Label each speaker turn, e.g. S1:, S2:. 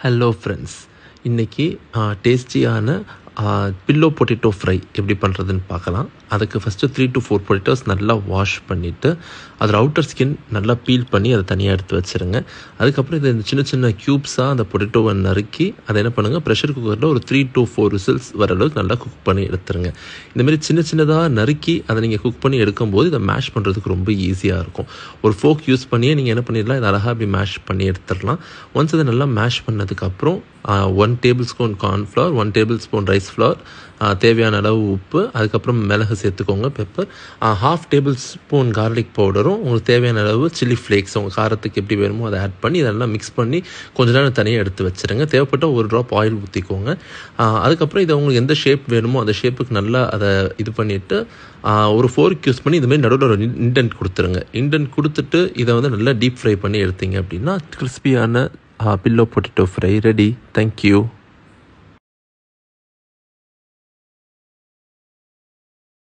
S1: Hello friends, இன்றைக்கி டேஸ்டியான pillow potato fry எப்படி பண்ணுறதுன்னு பார்க்கலாம். அதுக்கு ஃபஸ்ட்டு 3 to 4 பொட்டேட்டோஸ் நல்லா வாஷ் பண்ணிவிட்டு அதில் அவுட்டர் ஸ்கின் நல்லா பீல் பண்ணி அதை தனியாக எடுத்து வச்சுருங்க. அதுக்கப்புறம் இதை சின்ன சின்ன க்யூப்ஸாக அந்த பொட்டேட்டோவை நறுக்கி அதை என்ன பண்ணுங்கள், ப்ரெஷர் குக்கரில் ஒரு 3 to 4 விசில்ஸ் வர அளவுக்கு நல்லா குக் பண்ணி எடுத்துருங்க. இந்தமாரி சின்ன சின்னதாக நறுக்கி அதை நீங்கள் குக் பண்ணி எடுக்கும்போது இதை மேஷ் பண்ணுறதுக்கு ரொம்ப ஈஸியாக இருக்கும். ஒரு ஃபோக் யூஸ் பண்ணியே நீங்கள் என்ன பண்ணிடலாம், இதை அழகாக அப்படி மேஷ் பண்ணி எடுத்துடலாம். ஒன்ஸ் இதை நல்லா மேஷ் பண்ணதுக்கப்புறம் 1 tablespoon cornflour, 1 tablespoon rice flower, தேவையான அளவு உப்பு, அதுக்கப்புறம் மிளகு சேர்த்துக்கோங்க, பெப்பர், 1/2 tablespoon கார்லிக் பவுடரும், உங்களுக்கு தேவையான அளவு சில்லி ஃப்ளேக்ஸ் உங்கள் காரத்துக்கு எப்படி வேணுமோ அதை ஆட் பண்ணி இதெல்லாம் மிக்ஸ் பண்ணி கொஞ்ச நேரம் தனியாக எடுத்து வச்சுருங்க. தேவைப்பட்ட ஒரு ட்ராப் ஆயில் ஊற்றிக்கோங்க. அதுக்கப்புறம் இதை உங்களுக்கு எந்த ஷேப் வேணுமோ அந்த ஷேப்புக்கு நல்லா அதை இது பண்ணிவிட்டு ஒரு ஃபோர்க் யூஸ் பண்ணி இதுமாரி நடுவில் ஒரு இண்டென்ட் கொடுத்துருங்க. இண்டென்ட் கொடுத்துட்டு இதை வந்து நல்லா டீப் ஃப்ரை பண்ணி எடுத்தீங்க அப்படின்னா கிறிஸ்பியான pillow potato fry ready. Thank you.